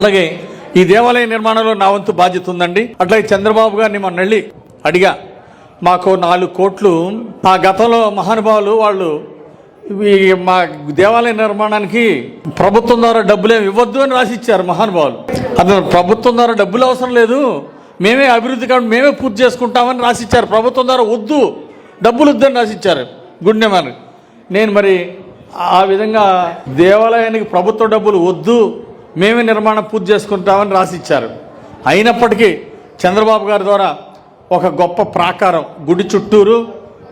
అలాగే ఈ దేవాలయ నిర్మాణంలో నా వంతు బాధ్యత ఉందండి. అట్లాగే చంద్రబాబు గారిని మొన్న వెళ్ళి అడిగా, మాకు 4 కోట్లు ఆ గతంలో మహానుభావులు వాళ్ళు మా దేవాలయ నిర్మాణానికి ప్రభుత్వం ద్వారా డబ్బులేమి ఇవ్వద్దు అని రాసిచ్చారు మహానుభావులు. అతను ప్రభుత్వం ద్వారా డబ్బులు అవసరం లేదు, మేమే అభివృద్ధి కాబట్టి మేమే పూర్తి చేసుకుంటామని రాసిచ్చారు. ప్రభుత్వం ద్వారా వద్దు, డబ్బులు వద్దని రాసిచ్చారు గుండెమని. నేను మరి ఆ విధంగా దేవాలయానికి ప్రభుత్వ డబ్బులు వద్దు, మేమే నిర్మాణం పూర్తి చేసుకుంటామని రాసిచ్చారు. అయినప్పటికీ చంద్రబాబు గారి ద్వారా ఒక గొప్ప ప్రాకారం గుడి చుట్టూరు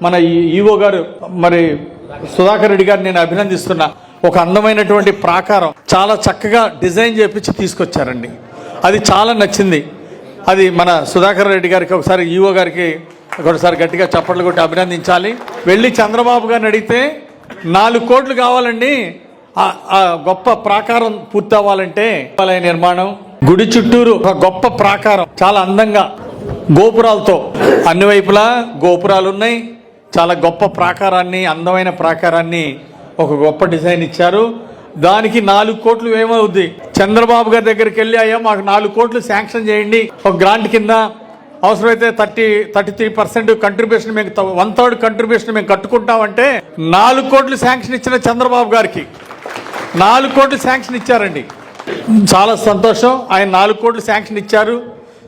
మన ఈవో గారు మరి సుధాకర్ రెడ్డి గారిని నేను అభినందిస్తున్నా. ఒక అందమైనటువంటి ప్రాకారం చాలా చక్కగా డిజైన్ చేపించి తీసుకొచ్చారండి. అది చాలా నచ్చింది. అది మన సుధాకర్ రెడ్డి గారికి ఒకసారి ఈవో గారికి ఒకసారి గట్టిగా చప్పట్లు కొట్టి అభినందించాలి. వెళ్ళి చంద్రబాబు గారిని అడిగితే 4 కోట్లు కావాలండి ఆ గొప్ప ప్రాకారం పూర్తి అవ్వాలంటే. దేవాలయ నిర్మాణం గుడి చుట్టూరు ఒక గొప్ప ప్రాకారం చాలా అందంగా గోపురాలతో అన్ని వైపులా గోపురాలు ఉన్నాయి. చాలా గొప్ప ప్రాకారాన్ని, అందమైన ప్రాకారాన్ని ఒక గొప్ప డిజైన్ ఇచ్చారు. దానికి 4 కోట్లు ఏమవుద్ది? చంద్రబాబు గారి దగ్గరికి వెళ్ళి అయ్యా మాకు 4 కోట్లు శాంక్షన్ చేయండి, ఒక గ్రాంట్ కింద అవసరమైతే 33% కంట్రిబ్యూషన్ మేము 1/3 కంట్రిబ్యూషన్ మేము కట్టుకుంటామంటే 4 కోట్లు శాంక్షన్ ఇచ్చిన చంద్రబాబు గారికి 4 కోట్లు శాంక్షన్ ఇచ్చారండి. చాలా సంతోషం. ఆయన 4 కోట్లు శాంక్షన్ ఇచ్చారు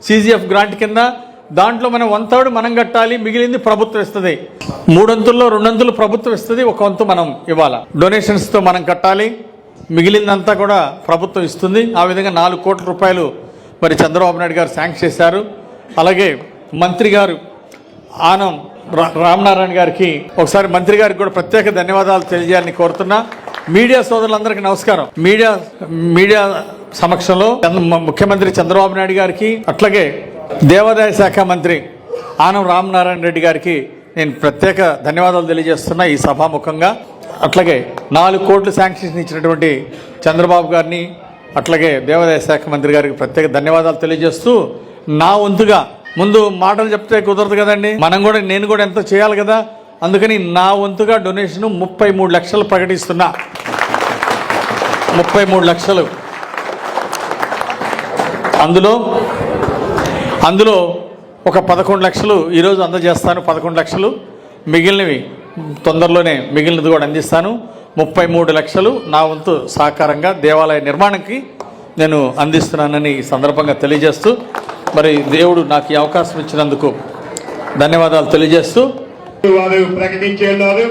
సిజిఎఫ్ గ్రాంట్ కింద. దాంట్లో మనం 1/3 మనం కట్టాలి, మిగిలింది ప్రభుత్వం ఇస్తుంది. 3 వంతుల్లో 2 వంతులు ప్రభుత్వం ఇస్తుంది, 1 వంతు మనం ఇవ్వాలి. డొనేషన్స్తో మనం కట్టాలి, మిగిలిందంతా కూడా ప్రభుత్వం ఇస్తుంది. ఆ విధంగా 4 కోట్ల రూపాయలు మరి చంద్రబాబు నాయుడు గారు శాంక్షన్ చేశారు. అలాగే మంత్రి గారు ఆనం రామనారాయణ గారికి ఒకసారి మంత్రి గారికి కూడా ప్రత్యేక ధన్యవాదాలు తెలియజేయాలని కోరుతున్నా. మీడియా సోదరులందరికీ నమస్కారం. మీడియా సమక్షంలో ముఖ్యమంత్రి చంద్రబాబు నాయుడు గారికి అట్లాగే దేవాదాయ శాఖ మంత్రి ఆనం రామనారాయణ రెడ్డి గారికి నేను ప్రత్యేక ధన్యవాదాలు తెలియజేస్తున్నా ఈ సభాముఖంగా. అట్లాగే 4 కోట్లు శాంక్షన్ ఇచ్చినటువంటి చంద్రబాబు గారిని అట్లాగే దేవాదాయ శాఖ మంత్రి గారికి ప్రత్యేక ధన్యవాదాలు తెలియజేస్తూ, నా వంతుగా ముందు మాటలు చెప్తే కుదరదు కదండి, నేను కూడా ఎంతో చేయాలి కదా. అందుకని నా వంతుగా డొనేషన్ 33 లక్షలు ప్రకటిస్తున్నా. 33 లక్షలు. అందులో ఒక 11 లక్షలు ఈరోజు అందజేస్తాను. 11 లక్షలు మిగిలినవి తొందరలోనే మిగిలినది కూడా అందిస్తాను. 33 లక్షలు నా వంతు సహకారంగా దేవాలయ నిర్మాణానికి నేను అందిస్తున్నానని ఈ సందర్భంగా తెలియజేస్తూ, మరి దేవుడు నాకు ఈ అవకాశం ఇచ్చినందుకు ధన్యవాదాలు తెలియజేస్తూ వారు ప్రకటించేన్నారు.